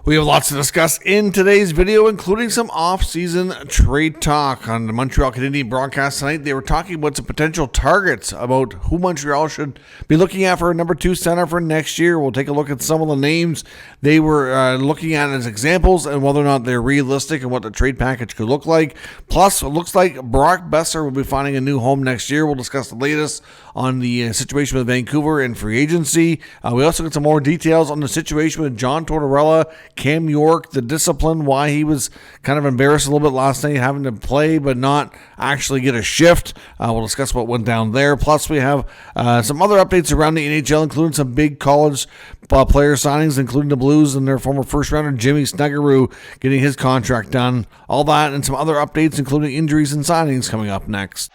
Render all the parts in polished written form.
We have lots to discuss in today's video, including some off-season trade talk. On the Montreal Canadiens broadcast tonight, they were talking about some potential targets about who Montreal should be looking at for a number 2 center for next year. We'll take a look at some of the names they were looking at as examples and whether or not they're realistic and what the trade package could look like. Plus, it looks like Boeser will be finding a new home next year. We'll discuss the latest on the situation with Vancouver and free agency. We also get some more details on the situation with John Tortorella, Cam York, the discipline, why he was kind of embarrassed a little bit last night having to play but not actually get a shift. We'll discuss what went down there. Plus, we have some other updates around the NHL, including some big college player signings, including the Blues and their former first-rounder Jimmy Snuggerud getting his contract done. All that and some other updates, including injuries and signings, coming up next.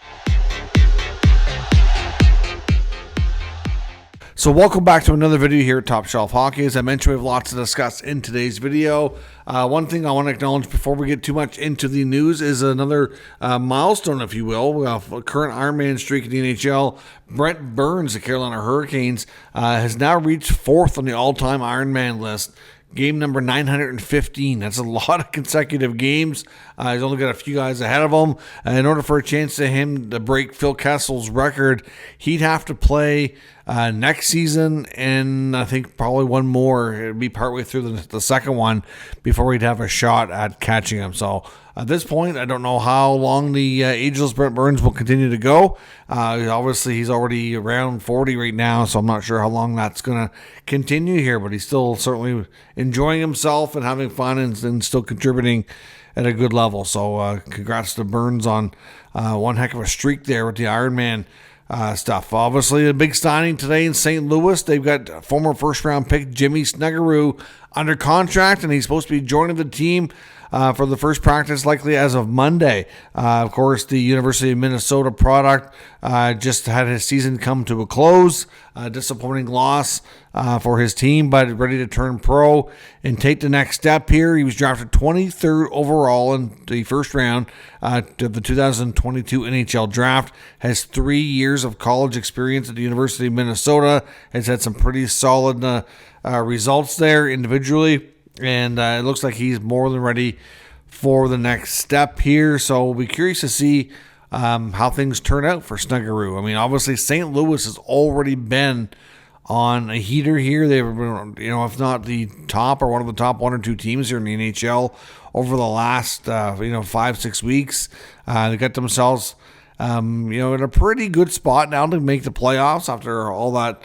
So welcome back to another video here at Top Shelf Hockey. As I mentioned, we have lots to discuss in today's video. One thing I want to acknowledge before we get too much into the news is another milestone, if you will. We have a current Ironman streak in the NHL. Brent Burns, the Carolina Hurricanes, has now reached 4th on the all-time Ironman list. Game number 915. That's a lot of consecutive games. He's only got a few guys ahead of him. In order for a chance to him to break Phil Kessel's record, he'd have to play next season and I think probably one more. It'd be partway through the second one before he'd have a shot at catching him. So at this point, I don't know how long the ageless Brent Burns will continue to go. Obviously, he's already around 40 right now, so I'm not sure how long that's going to continue here, but he's still certainly enjoying himself and having fun and still contributing at a good level. So congrats to Burns on one heck of a streak there with the Ironman stuff. Obviously, a big signing today in St. Louis. They've got former first-round pick Jimmy Snuggerud under contract, and he's supposed to be joining the team for the first practice likely as of Monday. Of course, the University of Minnesota product just had his season come to a close. Disappointing loss for his team, but ready to turn pro and take the next step here. He was drafted 23rd overall in the first round to the 2022 NHL draft. Has 3 years of college experience at the University of Minnesota. Has had some pretty solid results there individually. And it looks like he's more than ready for the next step here. So we'll be curious to see how things turn out for Snuggerud. I mean, obviously, St. Louis has already been on a heater here. They've been, if not the top or one of the top 1 or 2 teams here in the NHL over the last, 5-6 weeks. They got themselves, in a pretty good spot now to make the playoffs after all that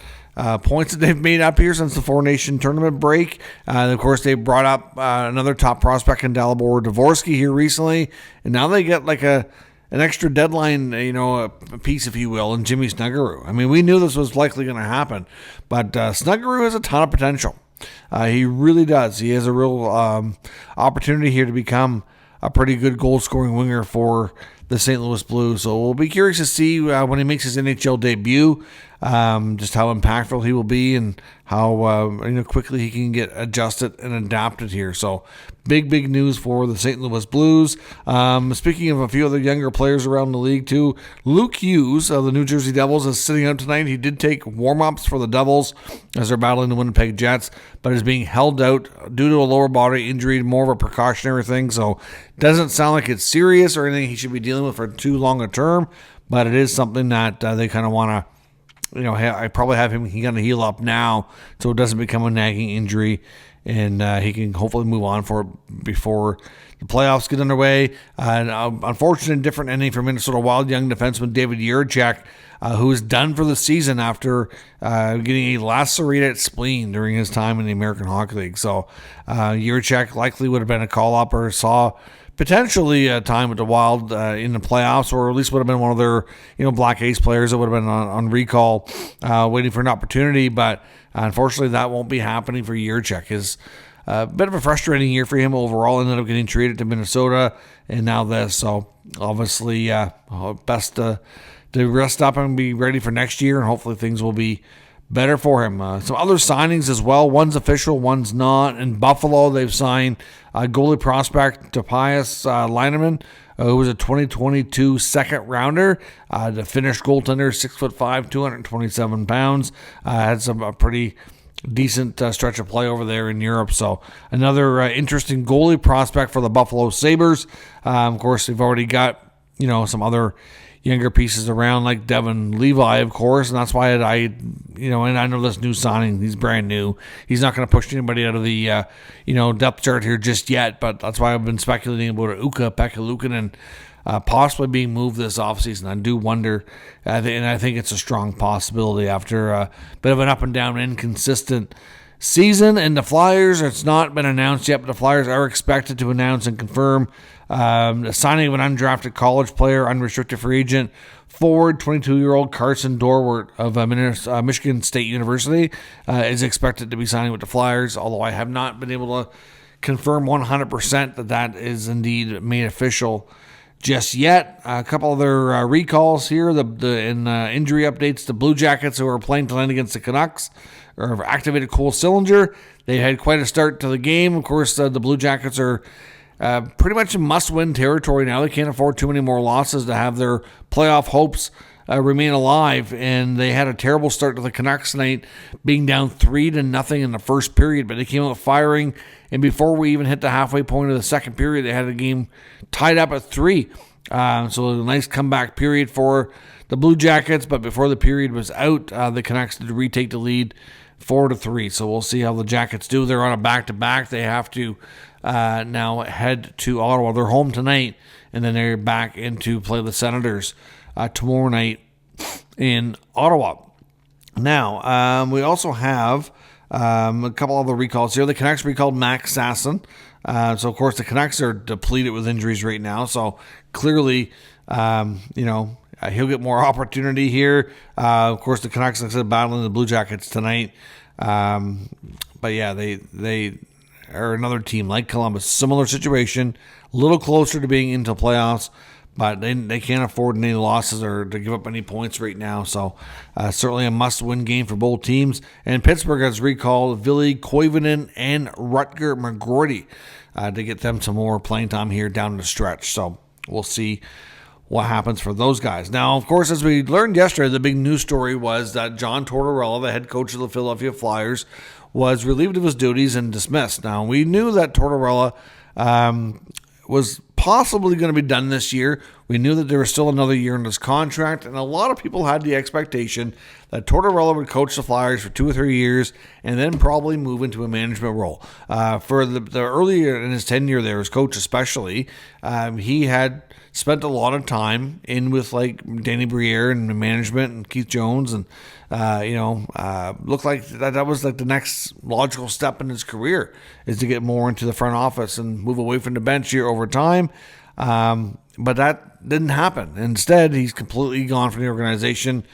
points that they've made up here since the Four Nation tournament break. And of course, they brought up another top prospect in Dalibor Dvorsky here recently, and now they get like an extra deadline, a piece, if you will, in Jimmy Snuggerud. I mean, we knew this was likely going to happen, but Snuggerud has a ton of potential. He really does. He has a real opportunity here to become a pretty good goal-scoring winger for the St. Louis Blues. So we'll be curious to see when he makes his NHL debut, just how impactful he will be and how quickly he can get adjusted and adapted here. So big news for the St. Louis Blues. Speaking of a few other younger players around the league too, Luke Hughes of the New Jersey Devils is sitting out tonight. He did take warm-ups for the Devils as they're battling the Winnipeg Jets, but is being held out due to a lower body injury, more of a precautionary thing. So doesn't sound like it's serious or anything he should be dealing with for too long a term, but it is something that they kind of want to, I probably have him, he got to heal up now so it doesn't become a nagging injury, and he can hopefully move on for it before the playoffs get underway. Unfortunate different ending for Minnesota Wild young defenseman David Jerard, who is done for the season after getting a lacerated spleen during his time in the American Hockey League. So Jerard likely would have been a call-up or saw potentially a time with the Wild in the playoffs, or at least would have been one of their Black Ace players that would have been on recall waiting for an opportunity, but unfortunately that won't be happening for Jerard. His a bit of a frustrating year for him overall. Ended up getting traded to Minnesota and now this, so obviously best to rest up and be ready for next year, and hopefully things will be better for him. Some other signings as well. One's official, one's not. In Buffalo, they've signed goalie prospect Topias Lineman, who was a 2022 second rounder. The Finnish goaltender, 6'5", 227 pounds. Had some pretty decent stretch of play over there in Europe. So another interesting goalie prospect for the Buffalo Sabres. Of course, they've already got, some other younger pieces around like Devin Levi, of course, and that's why and I know this new signing, he's brand new. He's not going to push anybody out of the, depth chart here just yet, but that's why I've been speculating about Ukko-Pekka Luukkonen possibly being moved this offseason. I do wonder, and I think it's a strong possibility after a bit of an up and down, inconsistent season. And the Flyers, it's not been announced yet, but the Flyers are expected to announce and confirm the signing of an undrafted college player, unrestricted free agent, forward 22-year-old Carson Dorwart of Michigan State University is expected to be signing with the Flyers, although I have not been able to confirm 100% that is indeed made official just yet. A couple other recalls here. In injury updates, the Blue Jackets, who are playing tonight against the Canucks, have activated Cole Sillinger. They had quite a start to the game. Of course, the Blue Jackets are pretty much in must-win territory now. They can't afford too many more losses to have their playoff hopes remain alive, and they had a terrible start to the Canucks tonight, being down 3-0 in the first period, but they came out firing, and before we even hit the halfway point of the second period, they had a game tied up at 3. So a nice comeback period for the Blue Jackets, but before the period was out, the Canucks did retake the lead 4-3. So we'll see how the Jackets do. They're on a back-to-back. They have to now head to Ottawa. They're home tonight, and then they're back into play the Senators tomorrow night in Ottawa. Now, we also have a couple other recalls here. The Canucks recalled Max Sasson. So, of course, the Canucks are depleted with injuries right now. So, clearly, he'll get more opportunity here. Of course, the Canucks, like I said, battling the Blue Jackets tonight. But, yeah, they are another team like Columbus. Similar situation, a little closer to being into playoffs, but they can't afford any losses or to give up any points right now. So certainly a must-win game for both teams. And Pittsburgh has recalled Ville Koivunen and Rutger McGroarty to get them some more playing time here down the stretch. So we'll see what happens for those guys. Now, of course, as we learned yesterday, the big news story was that John Tortorella, the head coach of the Philadelphia Flyers, was relieved of his duties and dismissed. Now, we knew that Tortorella was possibly going to be done this year. We knew that there was still another year in his contract, and a lot of people had the expectation that Tortorella would coach the Flyers for 2 or 3 years and then probably move into a management role. For the earlier in his tenure there as coach especially, he had spent a lot of time in with like Danny Briere and management and Keith Jones, and looked like that was like the next logical step in his career, is to get more into the front office and move away from the bench here over time. But that didn't happen. Instead, he's completely gone from the organization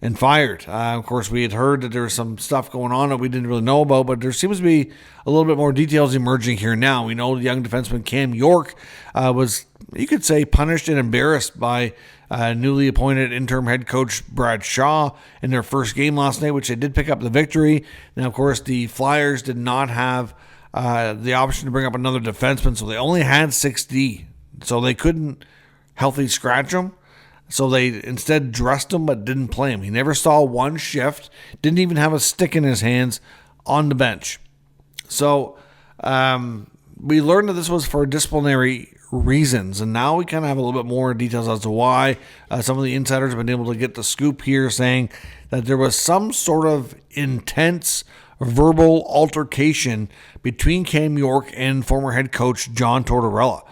and fired. Of course, we had heard that there was some stuff going on that we didn't really know about, but there seems to be a little bit more details emerging here now. We know the young defenseman Cam York was, you could say, punished and embarrassed by newly appointed interim head coach Brad Shaw in their first game last night, which they did pick up the victory. Now, of course, the Flyers did not have the option to bring up another defenseman, so they only had 6D. So they couldn't healthy scratch him. So they instead dressed him but didn't play him. He never saw one shift, didn't even have a stick in his hands on the bench. So we learned that this was for disciplinary reasons, and now we kind of have a little bit more details as to why. Some of the insiders have been able to get the scoop here, saying that there was some sort of intense verbal altercation between Cam York and former head coach John Tortorella.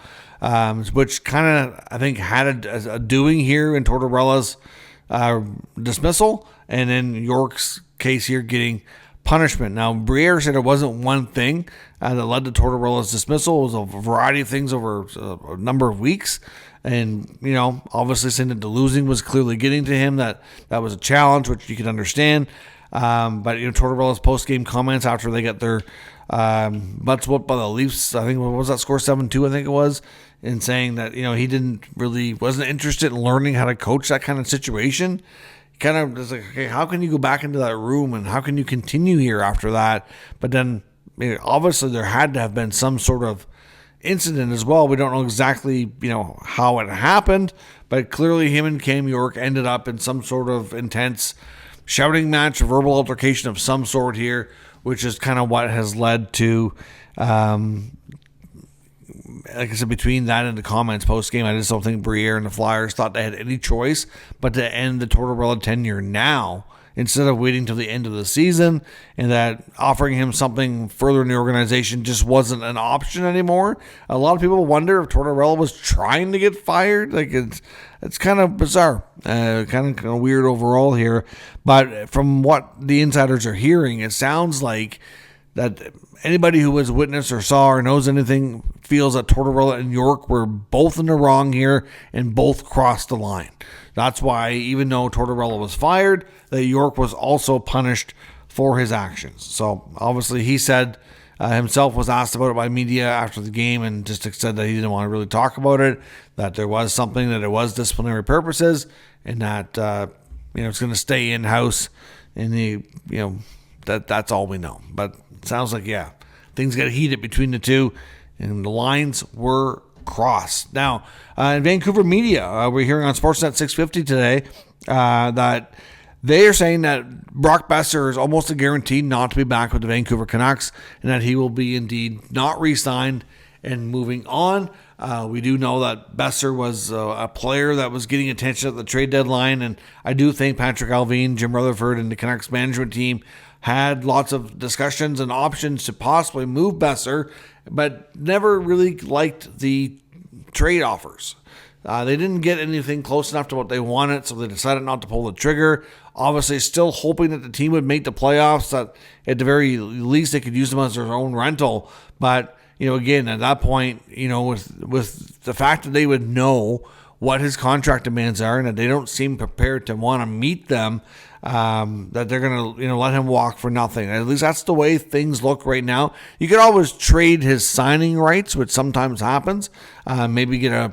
Which kind of, I think, had a doing here in Tortorella's dismissal, and in York's case here getting punishment. Now, Briere said it wasn't one thing that led to Tortorella's dismissal. It was a variety of things over a number of weeks. And, obviously saying that the losing was clearly getting to him, that was a challenge, which you can understand. But, Tortorella's post-game comments after they got their butts whooped by the Leafs, I think, what was that score, 7-2, I think it was, in saying that, he wasn't interested in learning how to coach that kind of situation. Kind of was like, okay, how can you go back into that room and how can you continue here after that? But then, obviously there had to have been some sort of incident as well. We don't know exactly, how it happened, but clearly him and Cam York ended up in some sort of intense shouting match, a verbal altercation of some sort here, which is kind of what has led to, like I said, between that and the comments post-game, I just don't think Briere and the Flyers thought they had any choice but to end the Tortorella tenure now instead of waiting till the end of the season, and that offering him something further in the organization just wasn't an option anymore. A lot of people wonder if Tortorella was trying to get fired. Like, it's kind of bizarre, kind of weird overall here. But from what the insiders are hearing, it sounds like that anybody who has witnessed or saw or knows anything feels that Tortorella and York were both in the wrong here and both crossed the line. That's why, even though Tortorella was fired, that York was also punished for his actions. So obviously he said himself, was asked about it by media after the game, and just said that he didn't want to really talk about it, that there was something, that it was disciplinary purposes, and that it's going to stay in-house, and that's all we know. But it sounds like, things got heated between the two, and the lines were crossed. Now, in Vancouver media, we're hearing on Sportsnet 650 today that they are saying that Brock Boeser is almost a guarantee not to be back with the Vancouver Canucks, and that he will be indeed not re-signed and moving on. We do know that Boeser was a player that was getting attention at the trade deadline, and I do think Patrick Allvin, Jim Rutherford, and the Canucks management team had lots of discussions and options to possibly move Boeser, but never really liked the trade offers. They didn't get anything close enough to what they wanted, so they decided not to pull the trigger. Obviously, still hoping that the team would make the playoffs, that at the very least they could use them as their own rental. But, again, at that point, with the fact that they would know what his contract demands are and that they don't seem prepared to want to meet them, that they're going to, let him walk for nothing. At least that's the way things look right now. You could always trade his signing rights, which sometimes happens. Maybe get a,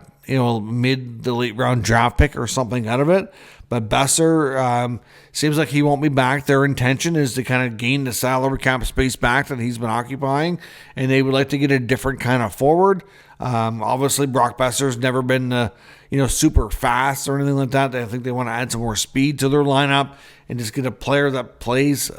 mid to late round draft pick or something out of it. But Boeser seems like he won't be back. Their intention is to kind of gain the salary cap space back that he's been occupying, and they would like to get a different kind of forward. Obviously, Brock Boeser's never been, super fast or anything like that. I think they want to add some more speed to their lineup and just get a player that plays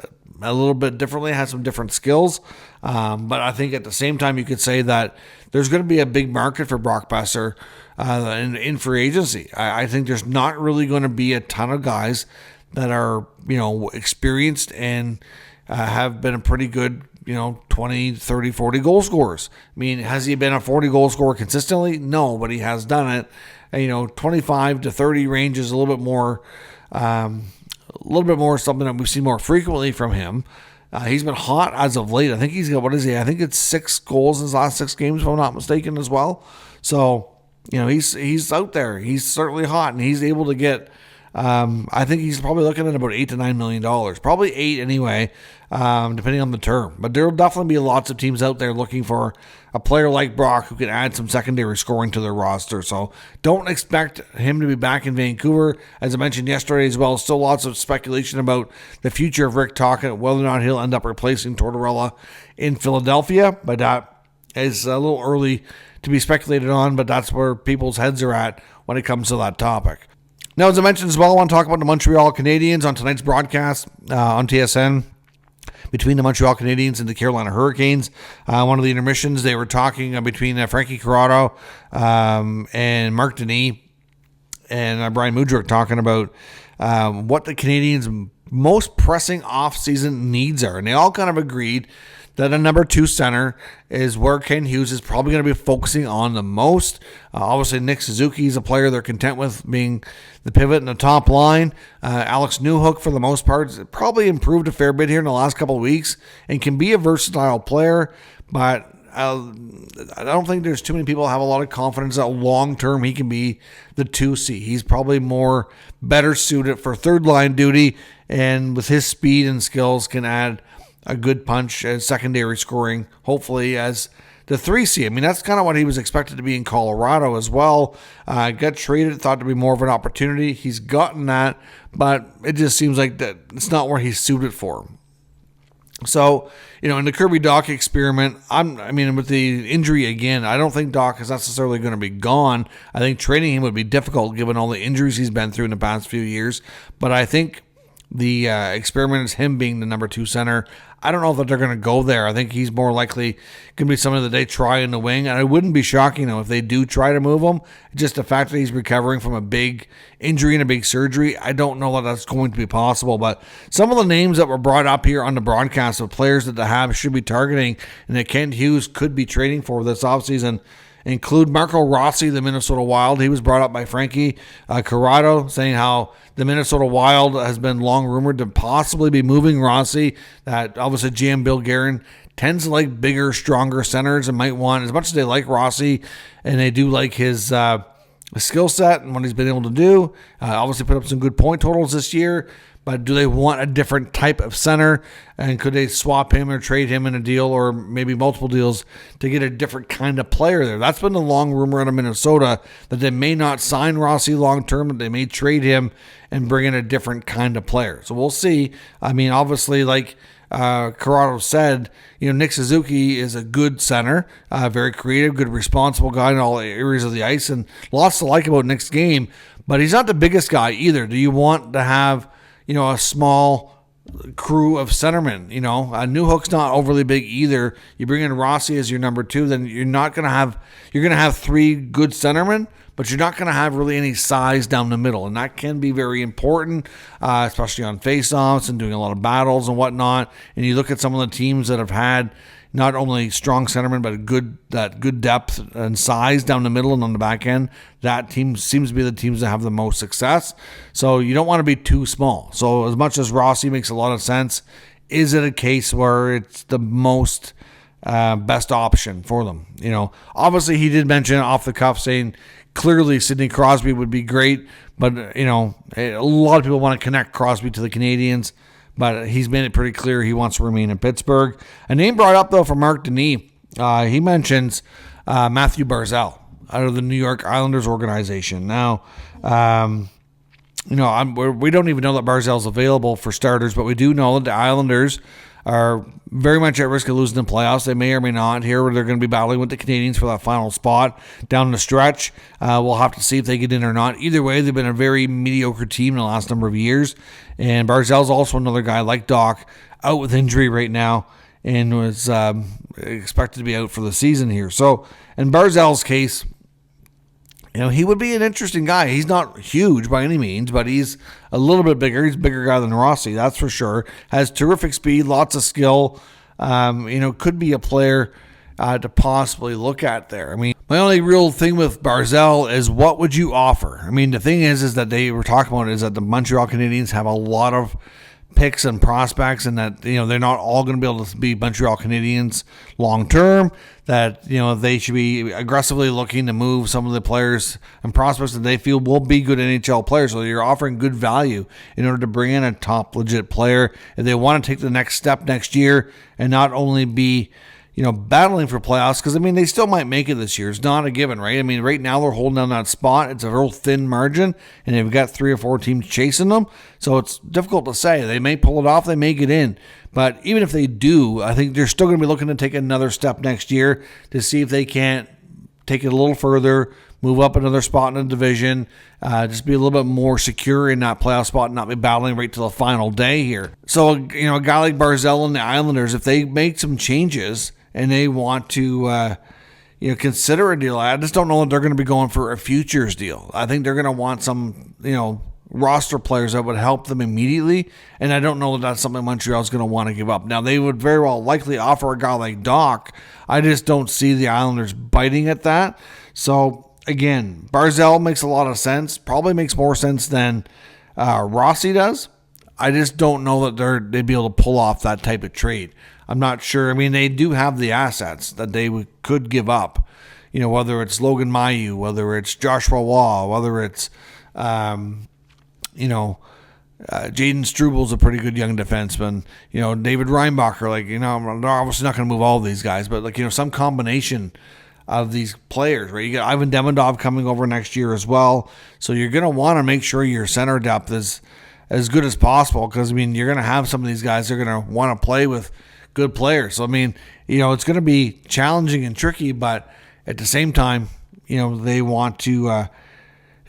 a little bit differently, has some different skills. But I think at the same time, you could say that there's going to be a big market for Brock Boeser in free agency. I think there's not really going to be a ton of guys that are, experienced and have been a pretty good, 20, 30, 40 goal scorers. I mean, has he been a 40 goal scorer consistently? No, but he has done it. 25 to 30 range is a little bit more something that we've seen more frequently from him. He's been hot as of late. I think he's got, I think it's 6 goals in his last 6 games, if I'm not mistaken, as well. So, he's out there. He's certainly hot, and he's able to get, I think he's probably looking at about $8 to $9 million. Probably 8 anyway, depending on the term. But there will definitely be lots of teams out there looking for a player like Brock who can add some secondary scoring to their roster. So don't expect him to be back in Vancouver. As I mentioned yesterday as well, still lots of speculation about the future of Rick Tocchet, whether or not he'll end up replacing Tortorella in Philadelphia. But that is a little early to be speculated on, but that's where people's heads are at when it comes to that topic. Now, as I mentioned as well, I want to talk about the Montreal Canadiens on tonight's broadcast on TSN. Between the Montreal Canadiens and the Carolina Hurricanes. One of the intermissions, they were talking between Frankie Corrado and Mark Denis and Brian Mudryk talking about what the Canadiens' most pressing off-season needs are. And they all kind of agreed that a number 2 center is where Ken Hughes is probably going to be focusing on the most. Obviously, Nick Suzuki is a player they're content with being the pivot in the top line. Alex Newhook, for the most part, probably improved a fair bit here in the last couple of weeks and can be a versatile player, but I don't think there's too many people that have a lot of confidence that long-term he can be the 2C. He's probably better suited for third-line duty, and with his speed and skills can add a good punch and secondary scoring, hopefully, as the 3C. I mean, that's kind of what he was expected to be in Colorado as well. Got traded, thought to be more of an opportunity. He's gotten that, but it just seems like that it's not where he's suited for. So, in the Kirby Dach experiment, with the injury again, I don't think Dach is necessarily going to be gone. I think trading him would be difficult given all the injuries he's been through in the past few years. But I think the experiment is him being the number 2 center. I don't know that they're going to go there. I think he's more likely going to be somebody that they try in the wing, and it wouldn't be shocking if they do try to move him. Just the fact that he's recovering from a big injury and a big surgery, I don't know that that's going to be possible. But some of the names that were brought up here on the broadcast of players that the Habs should be targeting and that Kent Hughes could be trading for this offseason include Marco Rossi, the Minnesota Wild. He was brought up by Frankie Corrado, saying how the Minnesota Wild has been long rumored to possibly be moving Rossi. That obviously GM Bill Guerin tends to like bigger, stronger centers and might want, as much as they like Rossi and they do like his skill set and what he's been able to do, obviously put up some good point totals this year. But do they want a different type of center? And could they swap him or trade him in a deal or maybe multiple deals to get a different kind of player there? That's been the long rumor out of Minnesota, that they may not sign Rossi long term, but they may trade him and bring in a different kind of player. So we'll see. I mean, obviously, like Corrado said, Nick Suzuki is a good center, very creative, good responsible guy in all areas of the ice, and lots to like about Nick's game. But he's not the biggest guy either. Do you want to have a small crew of centermen? Newhook's not overly big either. You bring in Rossi as your number 2, then you're going to have 3 good centermen, but you're not going to have really any size down the middle. And that can be very important, especially on faceoffs and doing a lot of battles and whatnot. And you look at some of the teams that have had not only strong centermen, but good depth and size down the middle and on the back end. That team seems to be the teams that have the most success. So you don't want to be too small. So as much as Rossi makes a lot of sense, is it a case where it's the most best option for them? Obviously he did mention off the cuff saying clearly Sidney Crosby would be great, but a lot of people want to connect Crosby to the Canadiens. But he's made it pretty clear he wants to remain in Pittsburgh. A name brought up, though, from Mark Denis. He mentions Matthew Barzal out of the New York Islanders organization. Now, we don't even know that Barzal's available for starters, but we do know that the Islanders are very much at risk of losing the playoffs. They may or may not. Here, where they're going to be battling with the Canadiens for that final spot down the stretch. We'll have to see if they get in or not. Either way, they've been a very mediocre team in the last number of years. And Barzal's also another guy like Doc, out with injury right now and was expected to be out for the season here. So, in Barzal's case, he would be an interesting guy. He's not huge by any means, but he's a little bit bigger. He's a bigger guy than Rossi, that's for sure. Has terrific speed, lots of skill. Could be a player to possibly look at there. I mean, my only real thing with Barzal is what would you offer? I mean, the thing is that they were talking about is that the Montreal Canadiens have a lot of picks and prospects, and that they're not all going to be able to be Montreal Canadiens long term. That they should be aggressively looking to move some of the players and prospects that they feel will be good NHL players. So you're offering good value in order to bring in a top legit player if they want to take the next step next year and not only be battling for playoffs, because they still might make it this year. It's not a given, right? I mean, right now they're holding down that spot. It's a real thin margin, and they've got 3 or 4 teams chasing them. So it's difficult to say. They may pull it off. They may get in. But even if they do, I think they're still going to be looking to take another step next year to see if they can't take it a little further, move up another spot in the division, just be a little bit more secure in that playoff spot and not be battling right to the final day here. So, a guy like Barzal and the Islanders, if they make some changes and they want to, consider a deal, I just don't know that they're going to be going for a futures deal. I think they're going to want some, roster players that would help them immediately, and I don't know that that's something Montreal's going to want to give up. Now, they would very well likely offer a guy like Doc. I just don't see the Islanders biting at that. So, again, Barzal makes a lot of sense. Probably makes more sense than Rossi does. I just don't know that they'd be able to pull off that type of trade. I'm not sure. I mean, they do have the assets that they could give up. Whether it's Logan Mailloux, whether it's Joshua Waugh, whether it's Jaden Strubl's a pretty good young defenseman. David Reinbacher, I'm obviously not going to move all of these guys, but some combination of these players, right? You got Ivan Demidov coming over next year as well. So you're going to want to make sure your center depth is as good as possible, because you're going to have some of these guys that are going to want to play with good players. So it's going to be challenging and tricky, but at the same time, they want to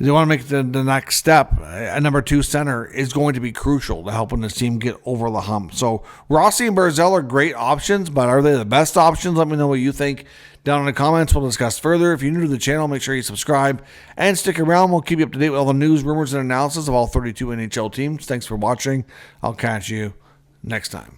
they want to make the next step. A number 2 center is going to be crucial to helping this team get over the hump. So Rossi and Barzell are great options, but are they the best options? Let me know what you think down in the comments. We'll discuss further. If you're new to the channel, make sure you subscribe and stick around. We'll keep you up to date with all the news, rumors, and analysis of all 32 NHL teams. Thanks for watching. I'll catch you next time.